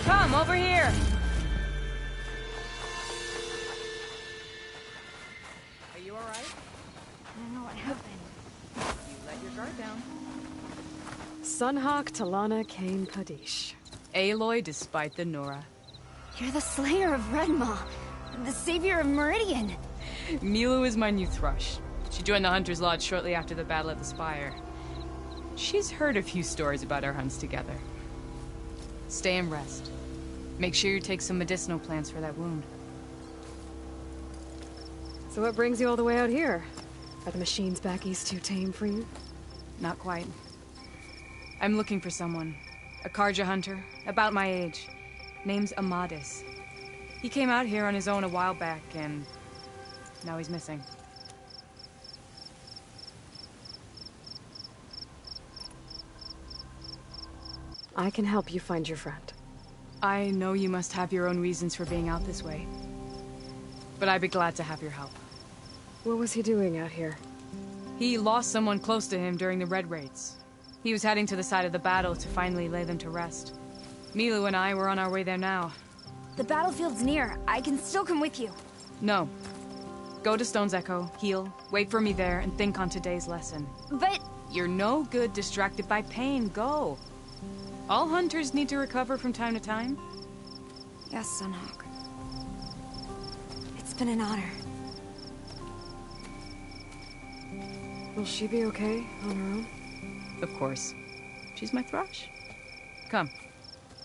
Come, over here! Are you alright? I don't know what happened. You let your guard down. Sunhawk Talana Kane Kadish. Aloy despite the Nora. You're the slayer of Redmaw, the savior of Meridian. Milu is my new thrush. She joined the Hunter's Lodge shortly after the Battle of the Spire. She's heard a few stories about our hunts together. Stay and rest. Make sure you take some medicinal plants for that wound. So what brings you all the way out here? Are the machines back east too tame for you? Not quite. I'm looking for someone. A Karja hunter, about my age. Name's Amadis. He came out here on his own a while back, and now he's missing. I can help you find your friend. I know you must have your own reasons for being out this way. But I'd be glad to have your help. What was he doing out here? He lost someone close to him during the Red Raids. He was heading to the side of the battle to finally lay them to rest. Milu and I were on our way there now. The battlefield's near. I can still come with you. No. Go to Stone's Echo, heal, wait for me there, and think on today's lesson. But... You're no good distracted by pain. Go. All hunters need to recover from time to time. Yes, Sunhawk. It's been an honor. Will she be okay on her own? Of course. She's my thrush. Come.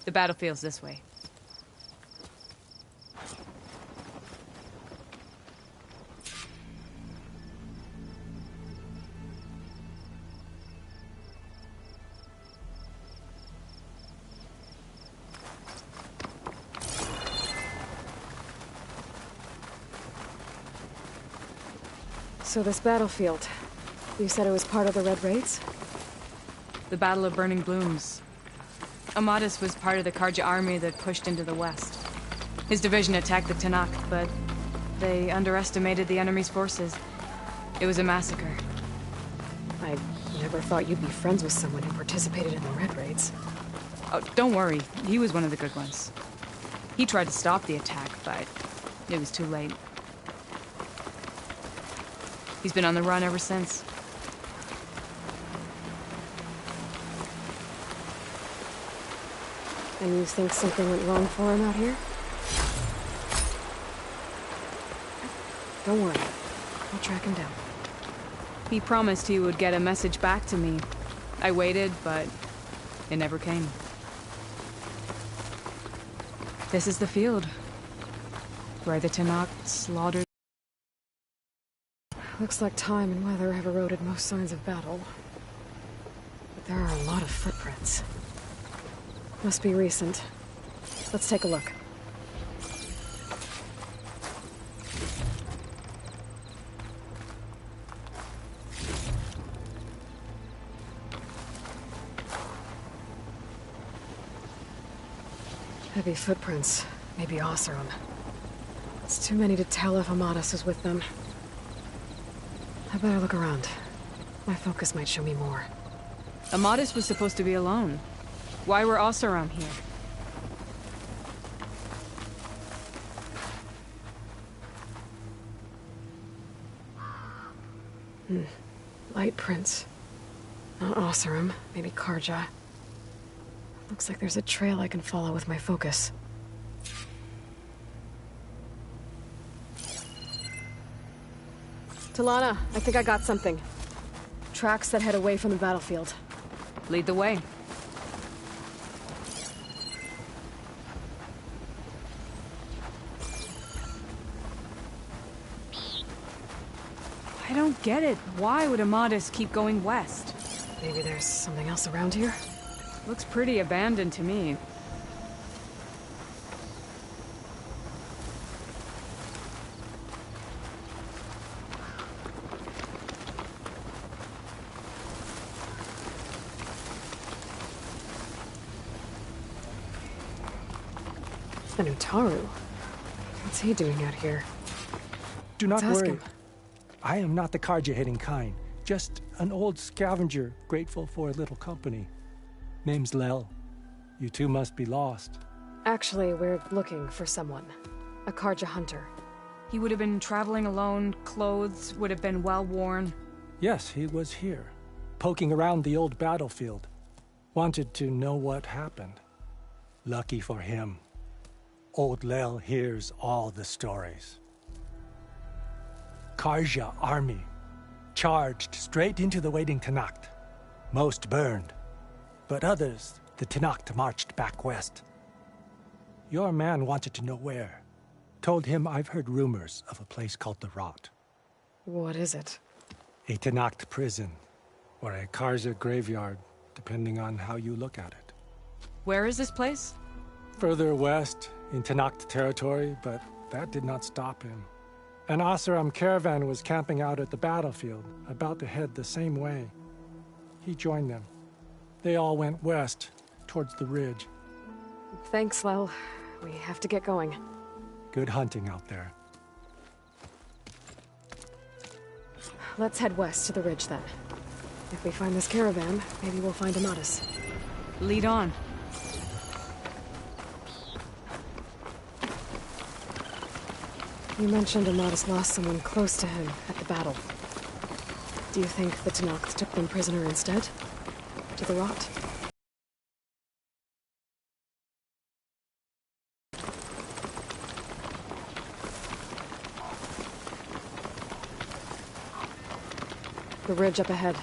The battlefield's this way. So this battlefield, you said it was part of the Red Raids? The Battle of Burning Blooms. Amadis was part of the Karja army that pushed into the west. His division attacked the Tanakh, but they underestimated the enemy's forces. It was a massacre. I never thought you'd be friends with someone who participated in the Red Raids. Oh, don't worry. He was one of the good ones. He tried to stop the attack, but it was too late. He's been on the run ever since. And you think something went wrong for him out here? Don't worry. I'll track him down. He promised he would get a message back to me. I waited, but it never came. This is the field, where the Tanakh slaughtered. Looks like time and weather have eroded most signs of battle. But there are a lot of footprints. Must be recent. Let's take a look. Heavy footprints. Maybe Oseram. It's too many to tell if Amadis is with them. I better look around. My focus might show me more. Amadis was supposed to be alone. Why were Oseram here? Light prints. Not Oseram, maybe Karja. Looks like there's a trail I can follow with my focus. Talana, I think I got something. Tracks that head away from the battlefield. Lead the way. I don't get it. Why would Amadis keep going west? Maybe there's something else around here? Looks pretty abandoned to me. The Nutaru. What's he doing out here? Do not Let's ask worry. him. I am not the Karja-hating kind. Just an old scavenger, grateful for a little company. Name's Lel. You two must be lost. Actually, we're looking for someone. A Karja hunter. He would have been traveling alone, clothes would have been well worn. Yes, he was here, poking around the old battlefield. Wanted to know what happened. Lucky for him, Old Lel hears all the stories. Karja army charged straight into the waiting Tenakth. Most burned, but others, the Tenakth marched back west. Your man wanted to know where. Told him I've heard rumors of a place called the Rot. What is it? A Tenakth prison, or a Karja graveyard, depending on how you look at it. Where is this place? Further west, in Tenakth territory, but that did not stop him. An Oseram caravan was camping out at the battlefield, about to head the same way. He joined them. They all went west, towards the ridge. Thanks, Lel. We have to get going. Good hunting out there. Let's head west to the ridge, then. If we find this caravan, maybe we'll find Amatis. Lead on. You mentioned Amatis lost someone close to him at the battle. Do you think the Tenakth took them prisoner instead? To the Rot? The ridge up ahead.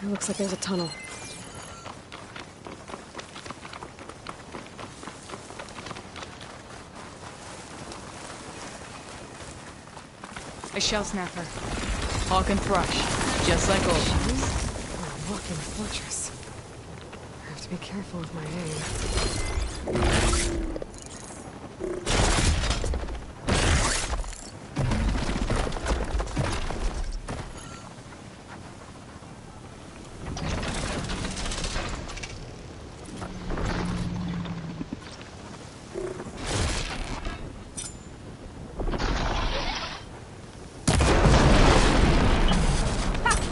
It looks like there's a tunnel. A shell snapper. Hawk and thrush. Just like old. We're a walking fortress. I have to be careful with my aim.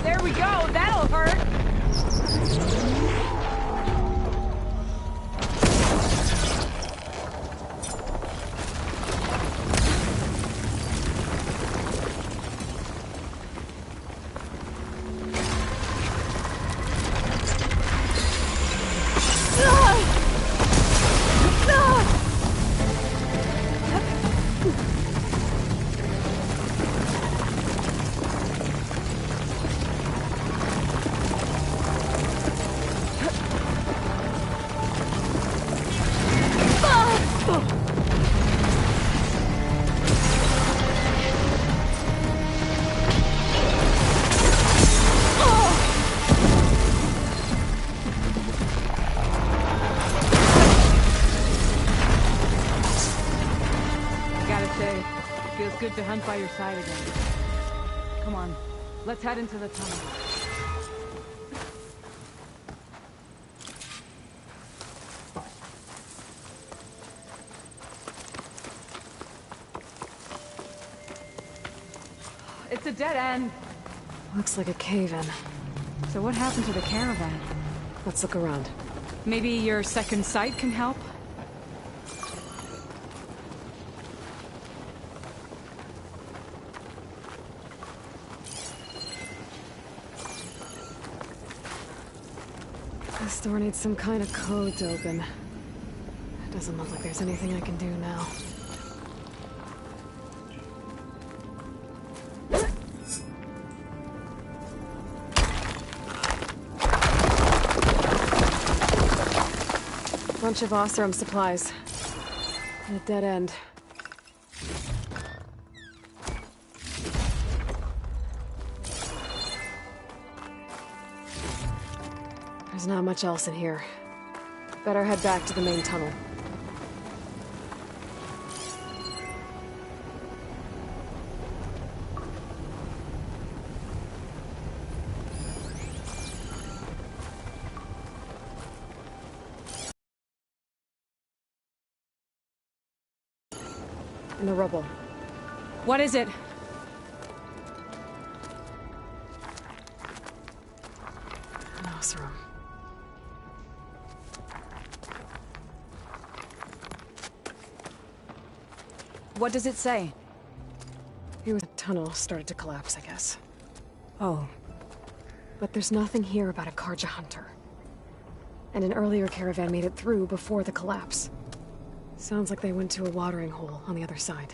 There we go! That'll hurt! Feels good to hunt by your side again. Come on, let's head into the tunnel. It's a dead end. Looks like a cave-in. So what happened to the caravan? Let's look around. Maybe your second sight can help? This door needs some kind of code to open. It doesn't look like there's anything I can do now. Bunch of Oseram supplies. And a dead end. There's not much else in here. Better head back to the main tunnel. In the rubble. What is it? An Oseram. What does it say? Here was a tunnel started to collapse, I guess. Oh. But there's nothing here about a Karja hunter. And an earlier caravan made it through before the collapse. Sounds like they went to a watering hole on the other side.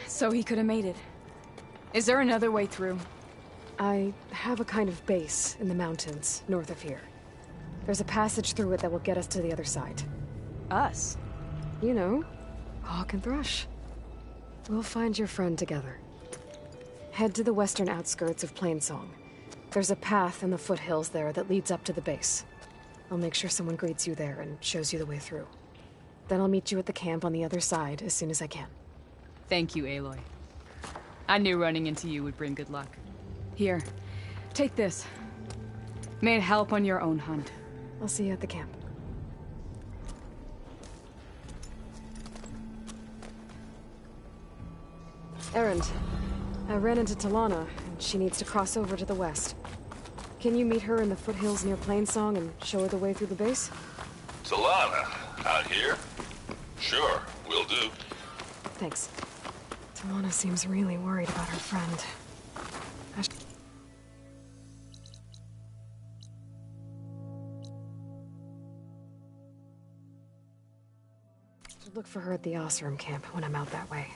So he could have made it. Is there another way through? I have a kind of base in the mountains north of here. There's a passage through it that will get us to the other side. Us? You know, Hawk and Thrush. We'll find your friend together. Head to the western outskirts of Plainsong. There's a path in the foothills there that leads up to the base. I'll make sure someone greets you there and shows you the way through. Then I'll meet you at the camp on the other side as soon as I can. Thank you, Aloy. I knew running into you would bring good luck. Here, take this. May it help on your own hunt. I'll see you at the camp. Errand. I ran into Talana, and she needs to cross over to the west. Can you meet her in the foothills near Plainsong and show her the way through the base? Talana, out here? Sure, will do. Thanks. Talana seems really worried about her friend. I should look for her at the Oseram camp when I'm out that way.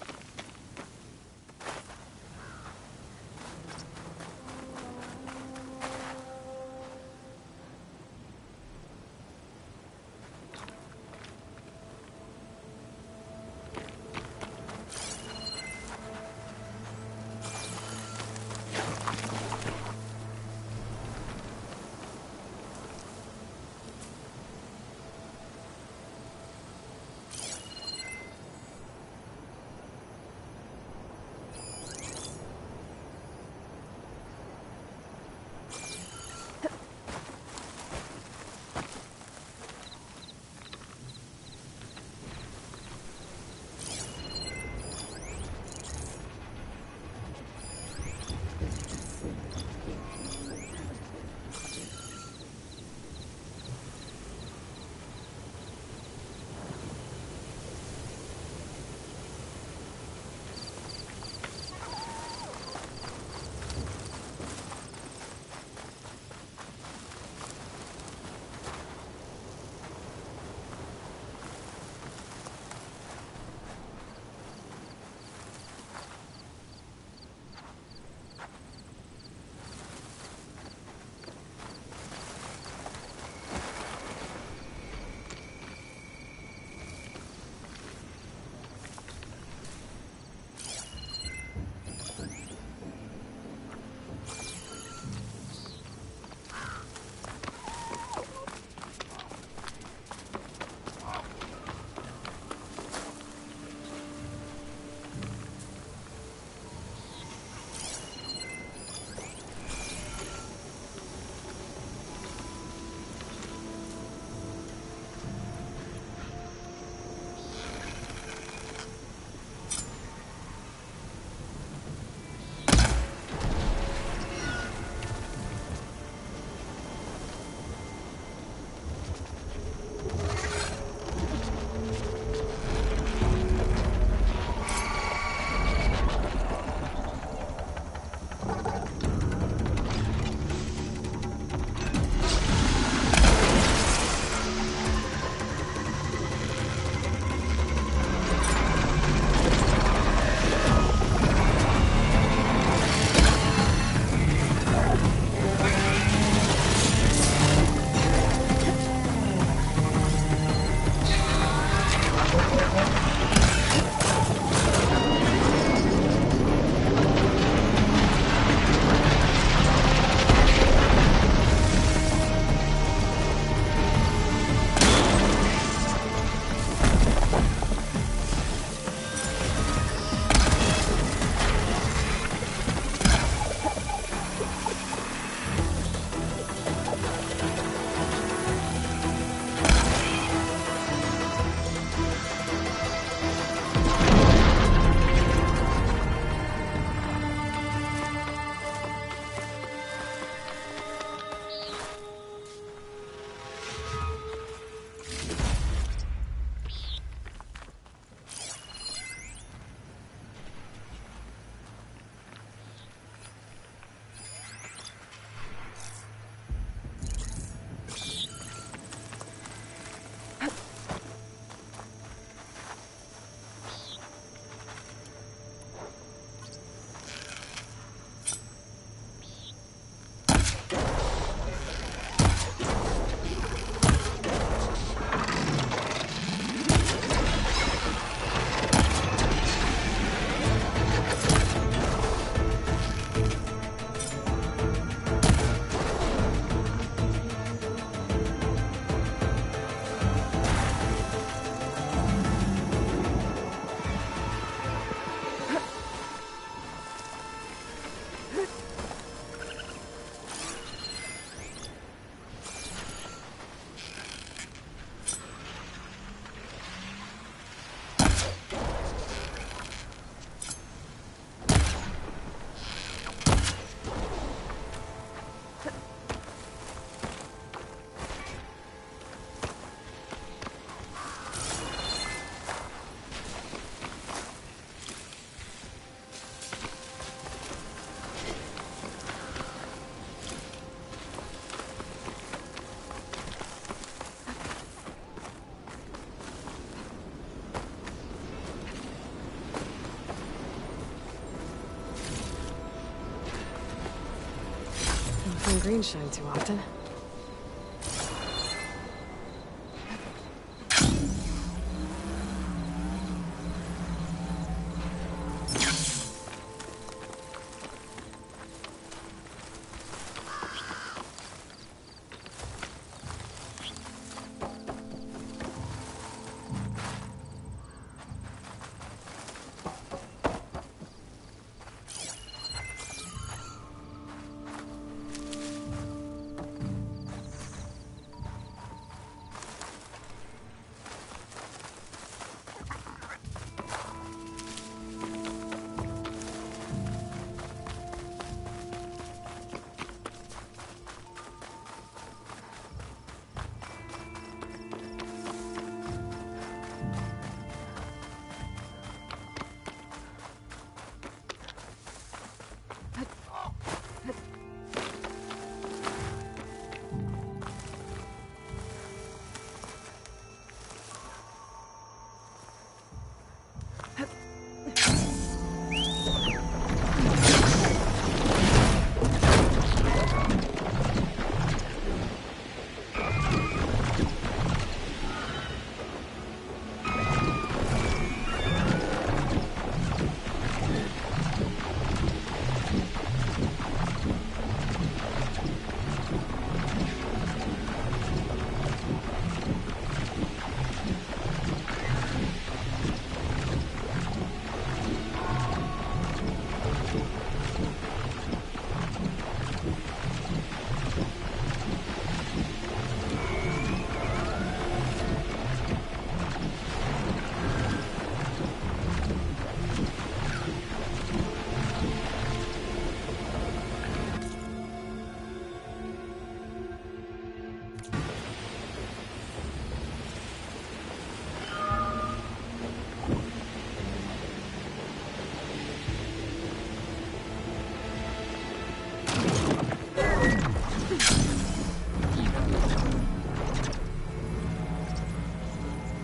green shine too often.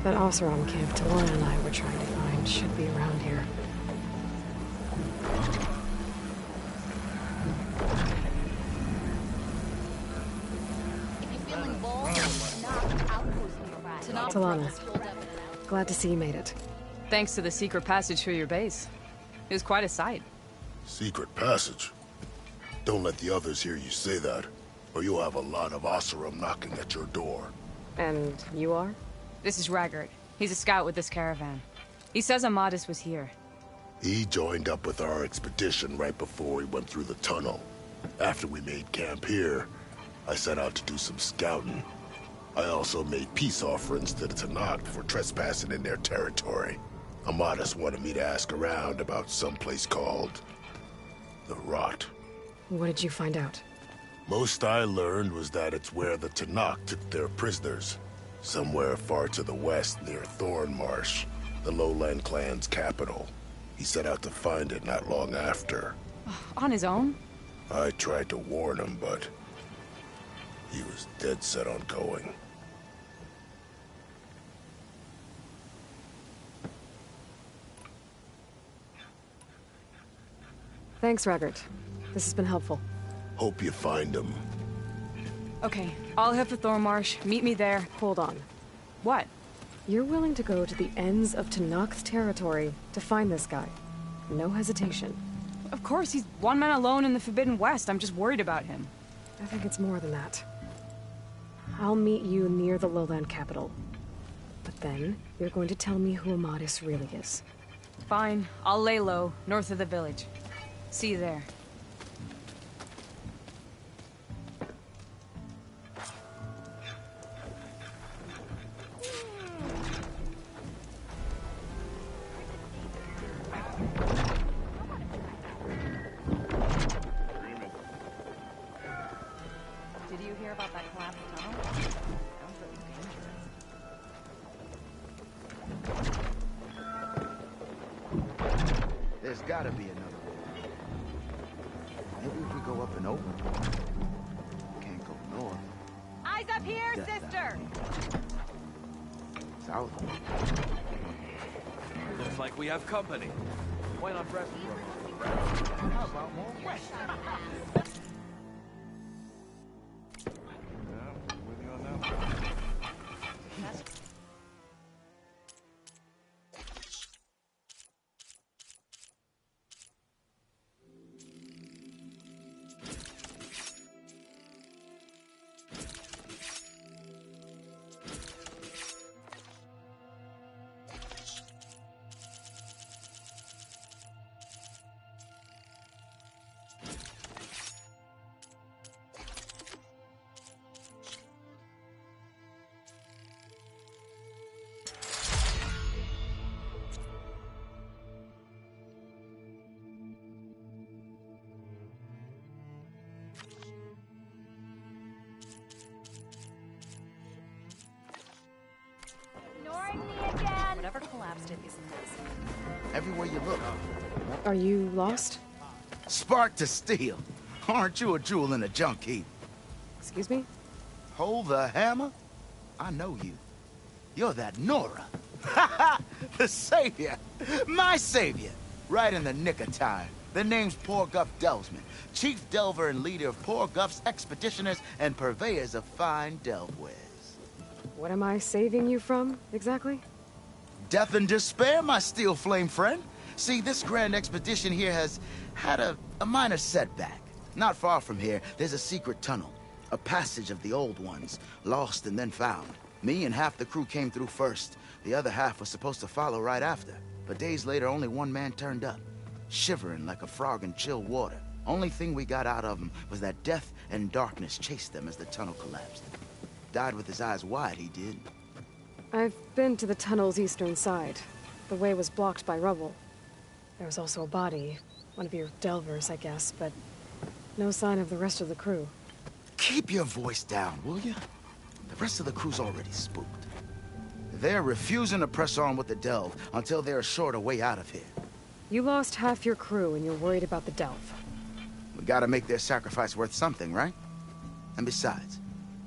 That Oseram camp Talana and I were trying to find should be around here. Talana, glad to see you made it. Thanks to the secret passage through your base. It was quite a sight. Secret passage? Don't let the others hear you say that, or you'll have a lot of Oseram knocking at your door. And you are? This is Raggart. He's a scout with this caravan. He says Amadis was here. He joined up with our expedition right before we went through the tunnel. After we made camp here, I set out to do some scouting. I also made peace offerings to the Tanakh for trespassing in their territory. Amadis wanted me to ask around about some place called the Rot. What did you find out? Most I learned was that it's where the Tanakh took their prisoners. Somewhere far to the west near Thornmarsh, the Lowland clan's capital. He set out to find it not long after. On his own? I tried to warn him, but he was dead set on going. Thanks, Raggart. This has been helpful. Hope you find him. Okay, I'll head for Thornmarsh. Meet me there. Hold on. What? You're willing to go to the ends of Tanakh's territory to find this guy. No hesitation. Of course, he's one man alone in the Forbidden West. I'm just worried about him. I think it's more than that. I'll meet you near the lowland capital. But then, you're going to tell me who Amadis really is. Fine. I'll lay low, north of the village. See you there. Did you hear about that collapsed tunnel? Sounds really dangerous. There's gotta be another way. Maybe if we go up and over. Can't go north. Eyes up here, sister! South. Looks like we have company. Why not press? How about more west? Whatever collapsed it is a mess. Everywhere you look. Are you lost? Spark to steel. Aren't you a jewel in a junk heap? Excuse me? Hold the hammer? I know you. You're that Nora. Ha ha! The savior! My savior! Right in the nick of time. The name's Poor Guff Delvesman, chief delver and leader of Poor Guff's expeditioners and purveyors of fine delvewares. What am I saving you from, exactly? Death and despair, my steel flame friend. See, this grand expedition here has had a minor setback. Not far from here, there's a secret tunnel. A passage of the old ones, lost and then found. Me and half the crew came through first. The other half was supposed to follow right after. But days later, only one man turned up. Shivering like a frog in chill water. Only thing we got out of him was that death and darkness chased them as the tunnel collapsed. Died with his eyes wide, he did. I've been to the tunnel's eastern side. The way was blocked by rubble. There was also a body. One of your delvers, I guess, but no sign of the rest of the crew. Keep your voice down, will you? The rest of the crew's already spooked. They're refusing to press on with the delve until they're assured a way out of here. You lost half your crew and you're worried about the delve. We gotta make their sacrifice worth something, right? And besides,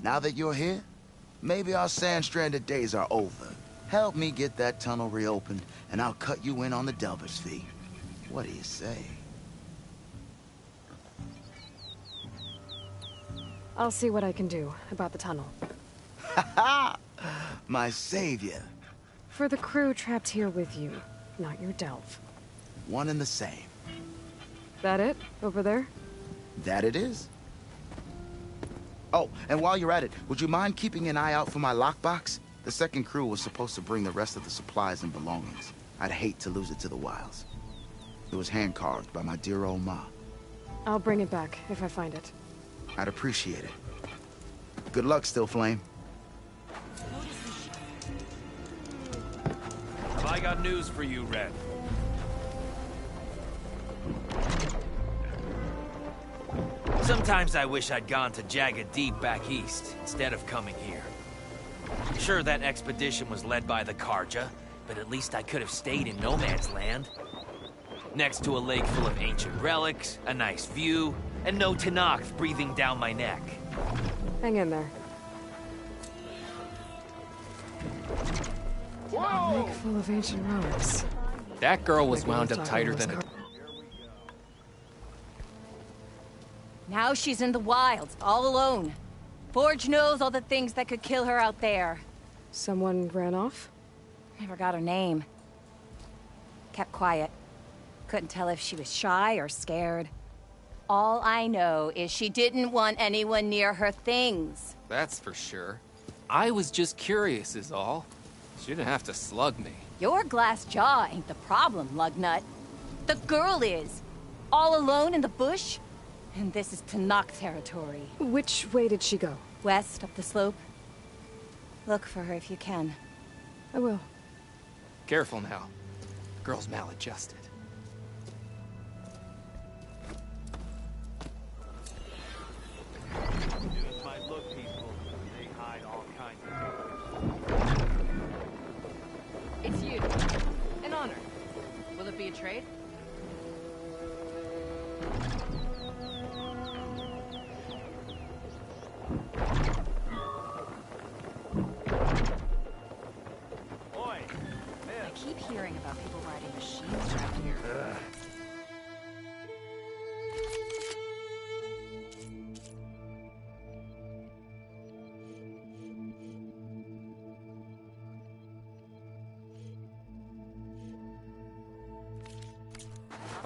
now that you're here, maybe our sand-stranded days are over. Help me get that tunnel reopened, and I'll cut you in on the delver's fee. What do you say? I'll see what I can do about the tunnel. Ha ha! My savior. For the crew trapped here with you, not your delve. One and the same. That it? Over there? That it is. Oh, and while you're at it, would you mind keeping an eye out for my lockbox? The second crew was supposed to bring the rest of the supplies and belongings. I'd hate to lose it to the wilds. It was hand-carved by my dear old ma. I'll bring it back if I find it. I'd appreciate it. Good luck, Still Flame. Have I got news for you, Red? Sometimes I wish I'd gone to Jagged Deep back east, instead of coming here. Sure, that expedition was led by the Karja, but at least I could have stayed in no man's land. Next to a lake full of ancient relics, a nice view, and no Tenakth breathing down my neck. Hang in there. A lake full of ancient relics. That girl was Like we wound were up talking tighter was than a... Now she's in the wilds, all alone. Forge knows all the things that could kill her out there. Someone ran off? Never got her name. Kept quiet. Couldn't tell if she was shy or scared. All I know is she didn't want anyone near her things. That's for sure. I was just curious is all. She didn't have to slug me. Your glass jaw ain't the problem, lugnut. The girl is. All alone in the bush. And this is Tenakth territory. Which way did she go? West, up the slope. Look for her if you can. I will. Careful now. Girl's maladjusted. Dudes might look peaceful, but they hide all kinds of... It's you. An honor. Will it be a trade? Oi! I keep hearing about people riding machines around here.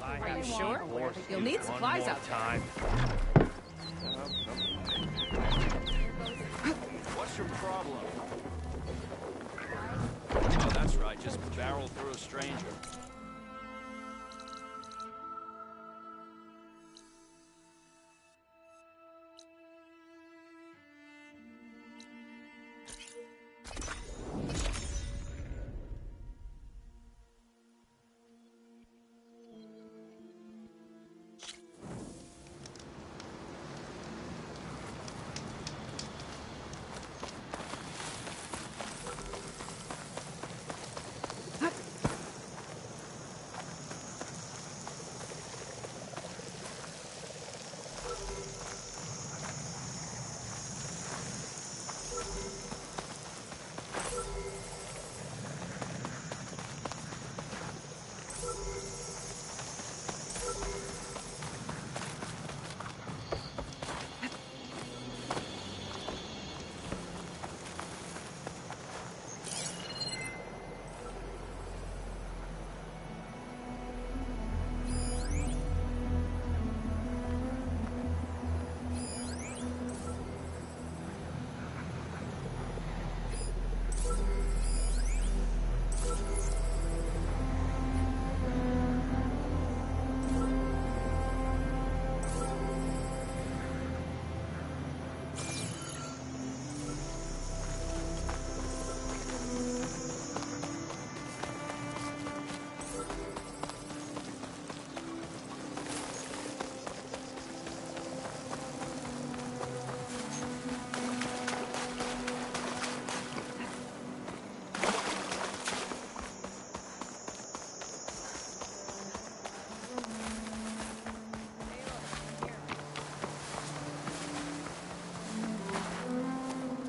I Are you have sure? forced You'll you need one supplies more out there. time. What's your problem? Oh, that's right. Just barrel through a stranger.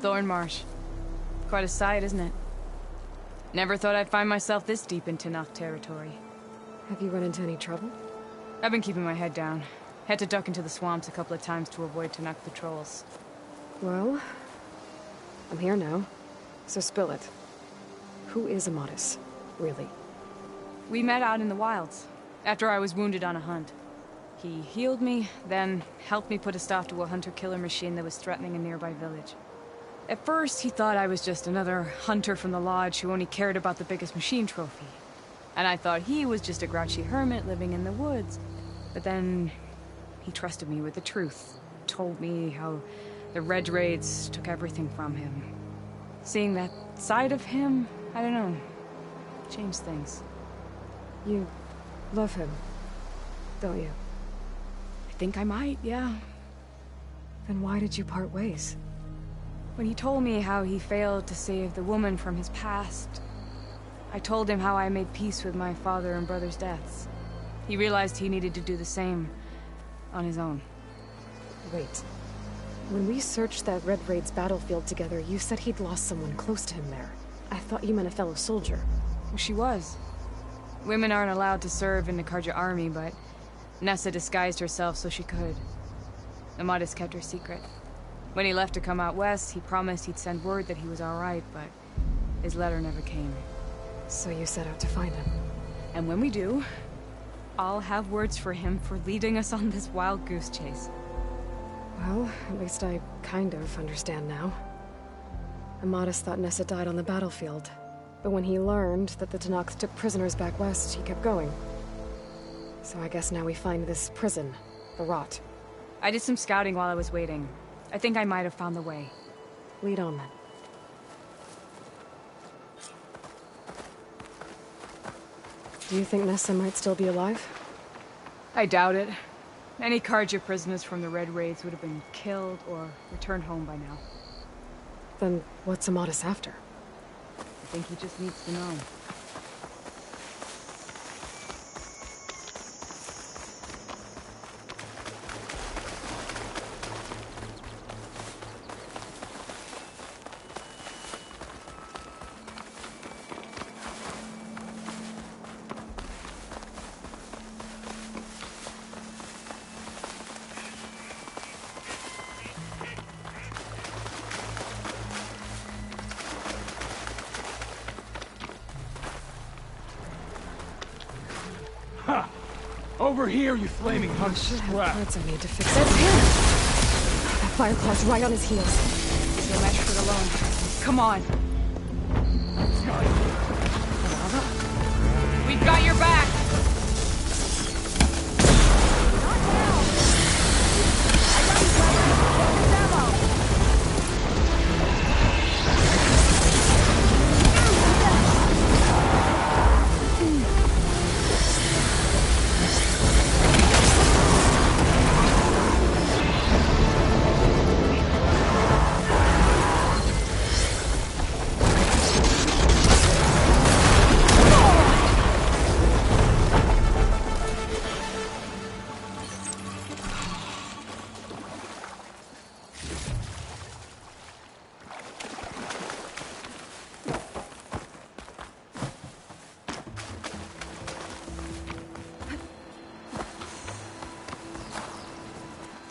Thornmarsh. Quite a sight, isn't it? Never thought I'd find myself this deep in Tenakth territory. Have you run into any trouble? I've been keeping my head down. Had to duck into the swamps a couple of times to avoid Tenakth patrols. Well, I'm here now, so spill it. Who is Amatis, really? We met out in the wilds, after I was wounded on a hunt. He healed me, then helped me put a stop to a hunter-killer machine that was threatening a nearby village. At first, he thought I was just another hunter from the Lodge who only cared about the biggest machine trophy. And I thought he was just a grouchy hermit living in the woods. But then, he trusted me with the truth. Told me how the Red Raids took everything from him. Seeing that side of him, I don't know, changed things. You love him, don't you? I think I might, yeah. Then why did you part ways? When he told me how he failed to save the woman from his past, I told him how I made peace with my father and brother's deaths. He realized he needed to do the same on his own. Wait. When we searched that Red Raid's battlefield together, you said he'd lost someone close to him there. I thought you meant a fellow soldier. Well, she was. Women aren't allowed to serve in the Karja army, but Nessa disguised herself so she could. Amatis kept her secret. When he left to come out west, he promised he'd send word that he was alright, but his letter never came. So you set out to find him. And when we do, I'll have words for him for leading us on this wild goose chase. Well, at least I kind of understand now. Amatis thought Nessa died on the battlefield, but when he learned that the Tenakth took prisoners back west, he kept going. So I guess now we find this prison, the Rot. I did some scouting while I was waiting. I think I might have found the way. Lead on then. Do you think Nessa might still be alive? I doubt it. Any Karja prisoners from the Red Raids would have been killed or returned home by now. Then what's Amatis after? I think he just needs to know. Over here, you flaming hunk Should of have crap. parts I need to fix. That's him! That Fireclaw's right on his heels. You'll match for it alone. Come on. We've got your back!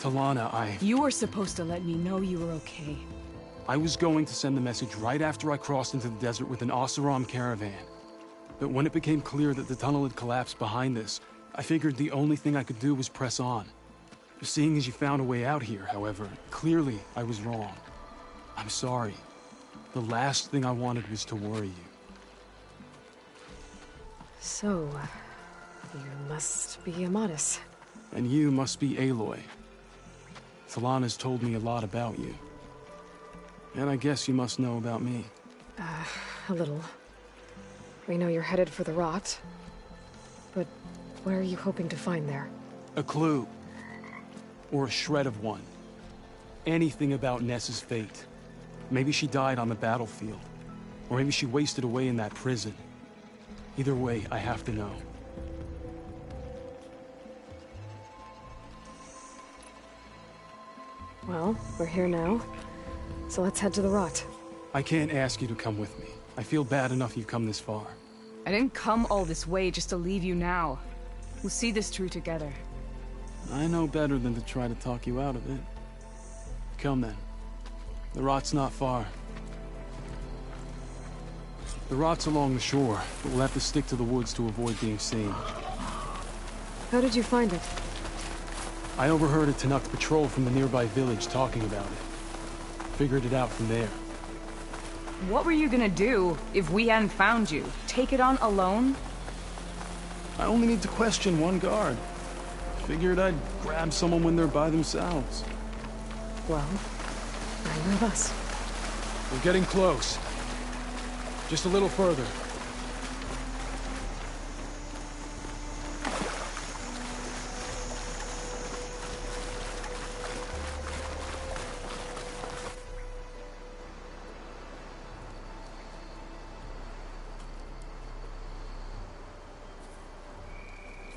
Talana, You were supposed to let me know you were okay. I was going to send the message right after I crossed into the desert with an Oseram caravan. But when it became clear that the tunnel had collapsed behind us, I figured the only thing I could do was press on. Seeing as you found a way out here, however, clearly I was wrong. I'm sorry. The last thing I wanted was to worry you. So, you must be Amatis. And you must be Aloy. Talana's told me a lot about you. And I guess you must know about me. A little. We know you're headed for the Rot. But what are you hoping to find there? A clue. Or a shred of one. Anything about Nessa's fate. Maybe she died on the battlefield. Or maybe she wasted away in that prison. Either way, I have to know. Well, we're here now. So let's head to the rot. I can't ask you to come with me. I feel bad enough you've come this far. I didn't come all this way just to leave you now. We'll see this through together. I know better than to try to talk you out of it. Come then. The rot's not far. The rot's along the shore, but we'll have to stick to the woods to avoid being seen. How did you find it? I overheard a Tenakth patrol from the nearby village talking about it. Figured it out from there. What were you gonna do if we hadn't found you? Take it on alone? I only need to question one guard. Figured I'd grab someone when they're by themselves. Well, neither of us. We're getting close. Just a little further.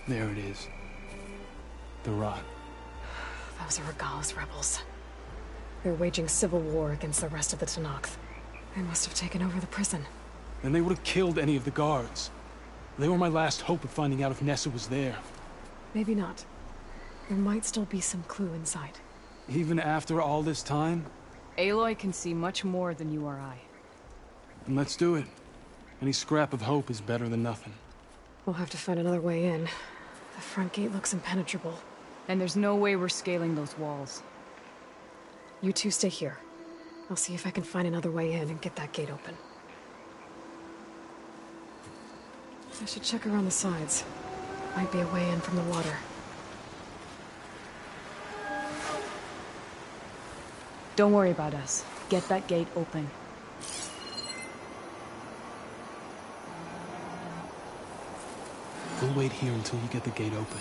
There it is. The rot. Those are Regal's rebels. They're waging civil war against the rest of the Tenakth. They must have taken over the prison. Then they would have killed any of the guards. They were my last hope of finding out if Nessa was there. Maybe not. There might still be some clue inside. Even after all this time? Aloy can see much more than you or I. Then let's do it. Any scrap of hope is better than nothing. We'll have to find another way in. The front gate looks impenetrable. And there's no way we're scaling those walls. You two stay here. I'll see if I can find another way in and get that gate open. I should check around the sides. Might be a way in from the water. Don't worry about us. Get that gate open. We'll wait here until you get the gate open.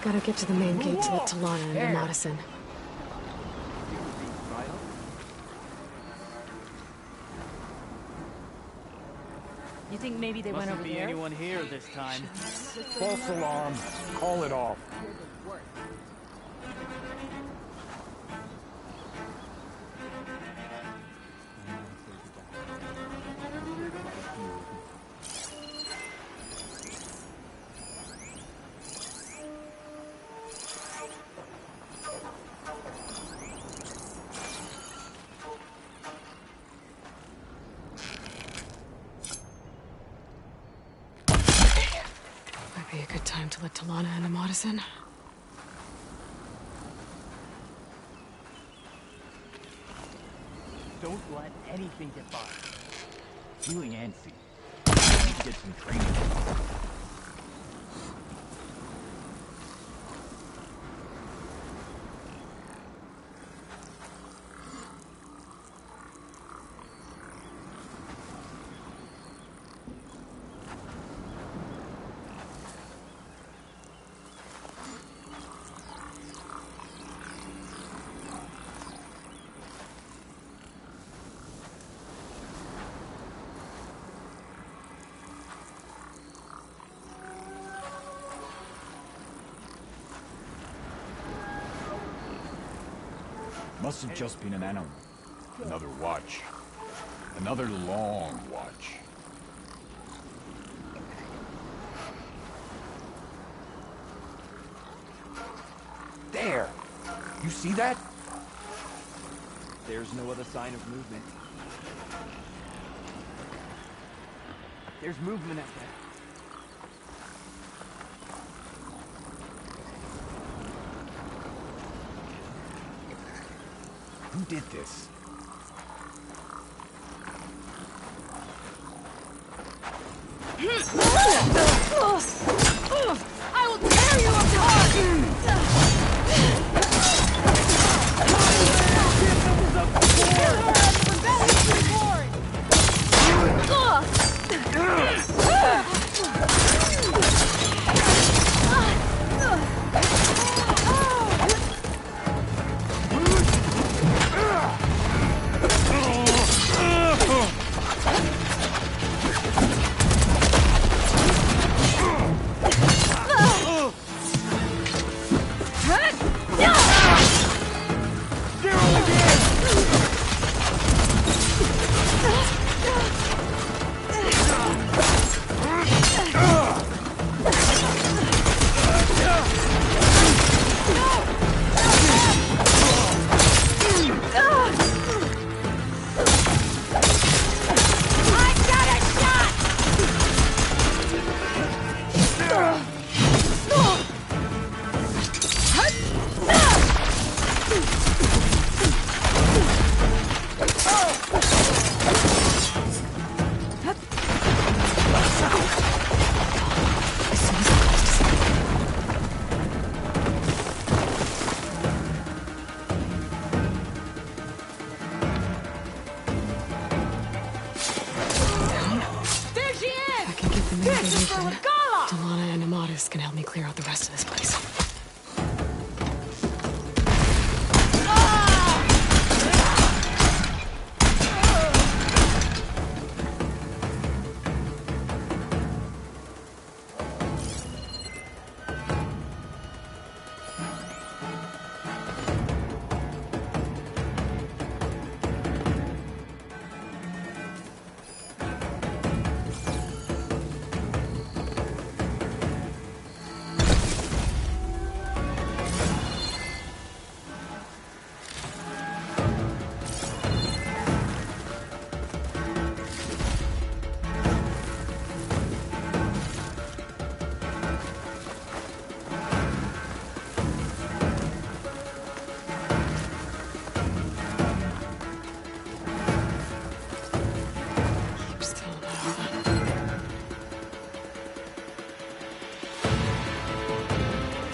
Gotta get to the main gate to let Talana and Madison. You think maybe they went over there? Mustn't be anyone here this time. False alarm. Call it off. Might be a good time to let Talana and Madison. Don't let anything get by. Feeling antsy. Need to get some training. Must have just been an animal. Another watch. Another long watch. There! You see that? There's no other sign of movement. There's movement up there. Who did this? I will tear you apart! Talana and Amatis can help me clear out the rest of this place.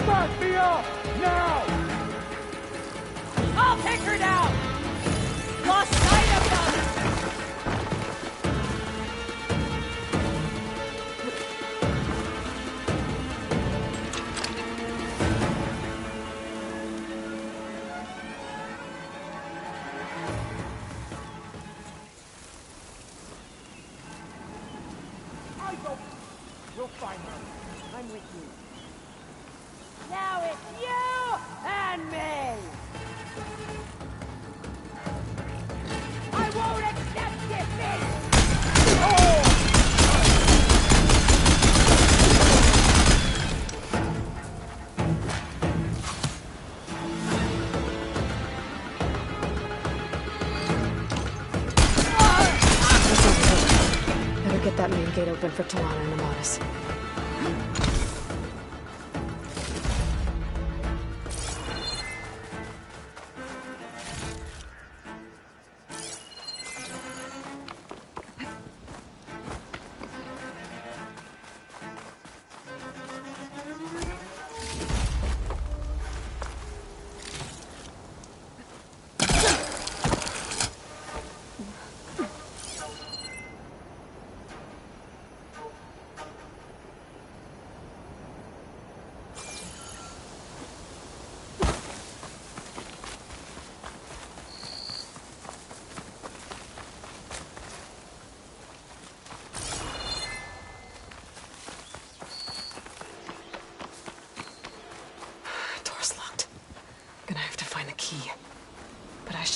Back me up! Now! I'll take her down! Lost sight of them! We'll find her. I'm with you. Now it's you and me! I won't accept defeat! Oh! Better get that main gate open for Talana and Amatis.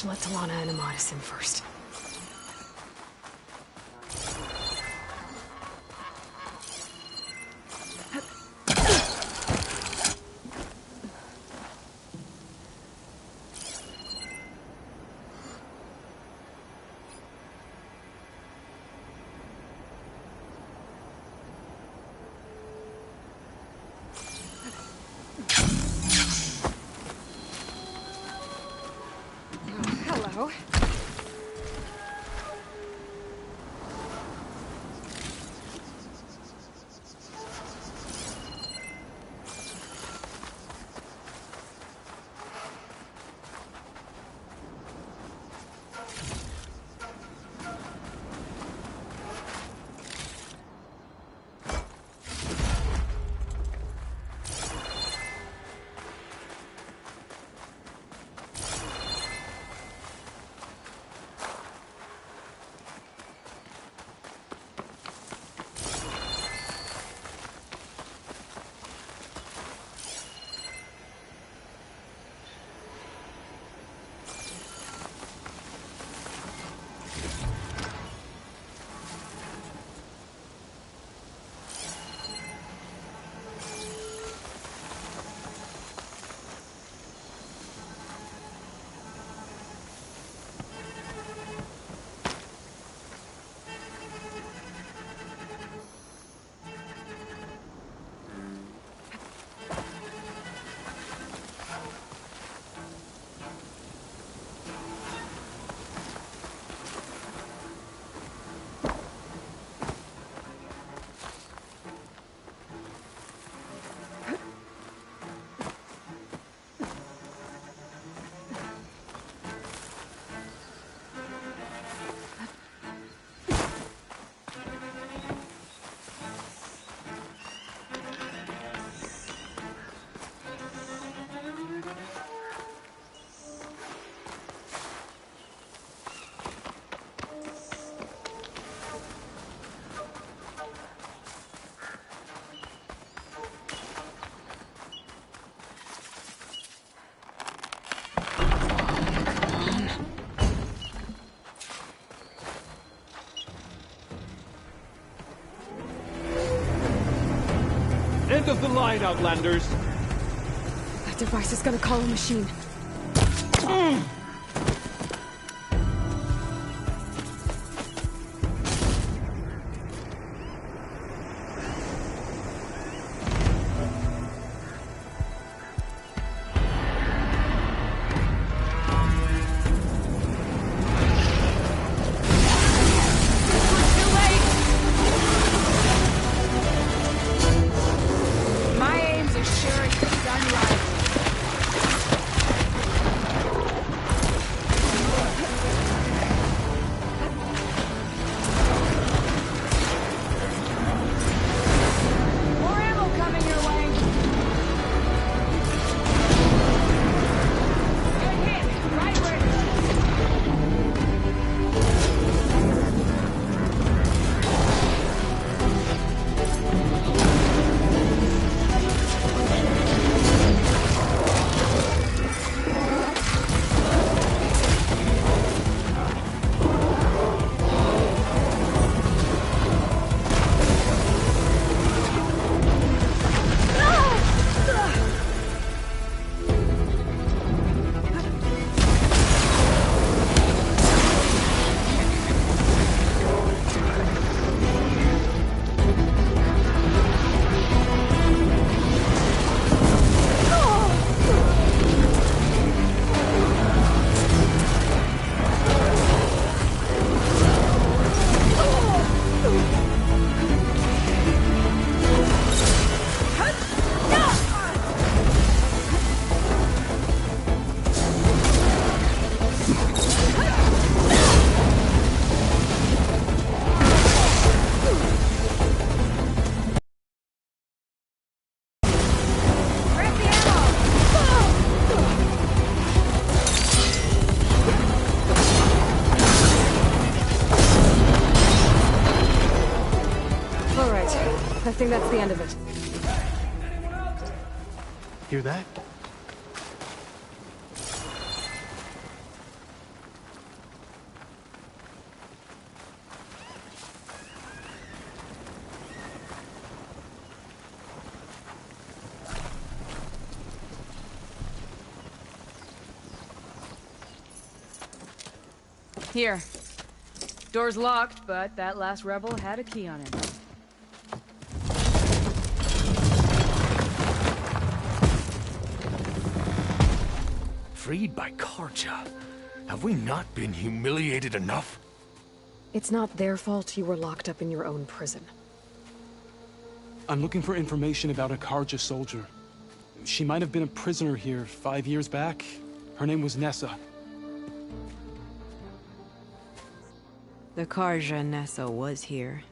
should let Talana and Amatis in first. Hello. End of the line, Outlanders! That device is gonna call a machine. I think that's the end of it. Hear that? Here. Door's locked, but that last rebel had a key on him. Freed by Karja? Have we not been humiliated enough? It's not their fault you were locked up in your own prison. I'm looking for information about a Karja soldier. She might have been a prisoner here 5 years back. Her name was Nessa. The Karja Nessa was here.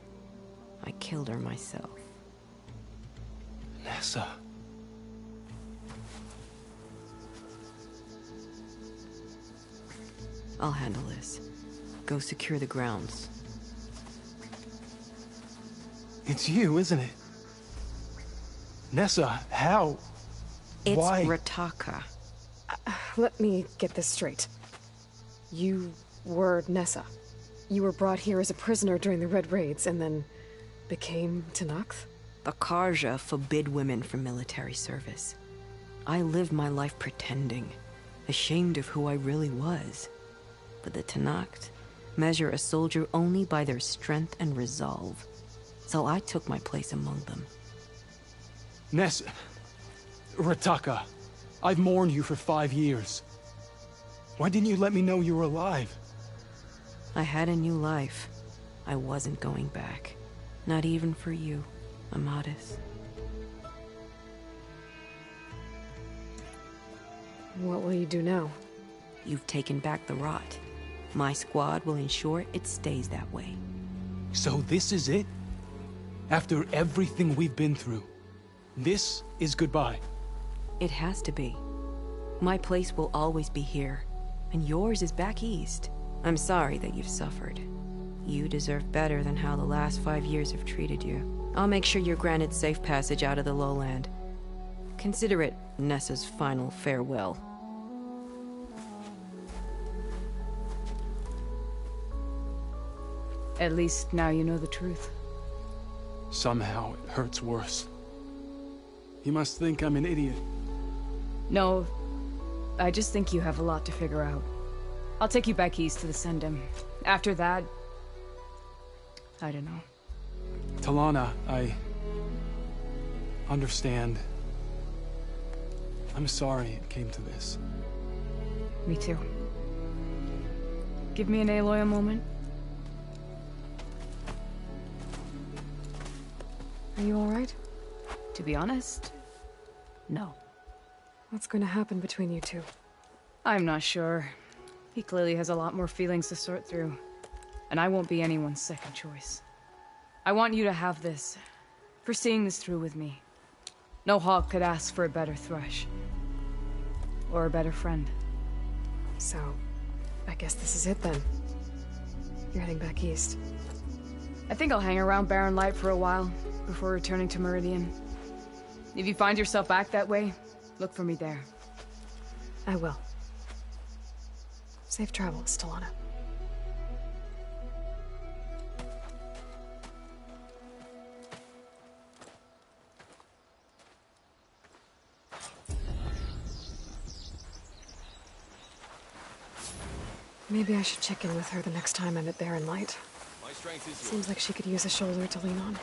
I killed her myself. Nessa. I'll handle this. Go secure the grounds. It's you, isn't it? Nessa, how? It's Why? Rataka. Let me get this straight. You were Nessa. You were brought here as a prisoner during the Red Raids and then became Tenakth? The Karja forbid women from military service. I lived my life pretending, ashamed of who I really was. But the Tenakth measure a soldier only by their strength and resolve. So I took my place among them. Nessa. Rataka. I've mourned you for 5 years. Why didn't you let me know you were alive? I had a new life. I wasn't going back. Not even for you, Amadis. What will you do now? You've taken back the rot. My squad will ensure it stays that way. So this is it? After everything we've been through, this is goodbye? It has to be. My place will always be here, and yours is back east. I'm sorry that you've suffered. You deserve better than how the last 5 years have treated you. I'll make sure you're granted safe passage out of the lowland. Consider it Nessa's final farewell. At least now you know the truth. Somehow it hurts worse. You must think I'm an idiot. No, I just think you have a lot to figure out. I'll take you back east to the Sendem. After that, I don't know. Talana, I understand. I'm sorry it came to this. Me too. Give me and Aloy a moment. Are you alright? To be honest, no. What's going to happen between you two? I'm not sure. He clearly has a lot more feelings to sort through. And I won't be anyone's second choice. I want you to have this. For seeing this through with me. No hawk could ask for a better thrush. Or a better friend. So, I guess this is it then. You're heading back east. I think I'll hang around Barren Light for a while, before returning to Meridian. If you find yourself back that way, look for me there. I will. Safe travels, Talana. Maybe I should check in with her the next time I'm at Barren Light. My strength is yours. Seems like she could use a shoulder to lean on.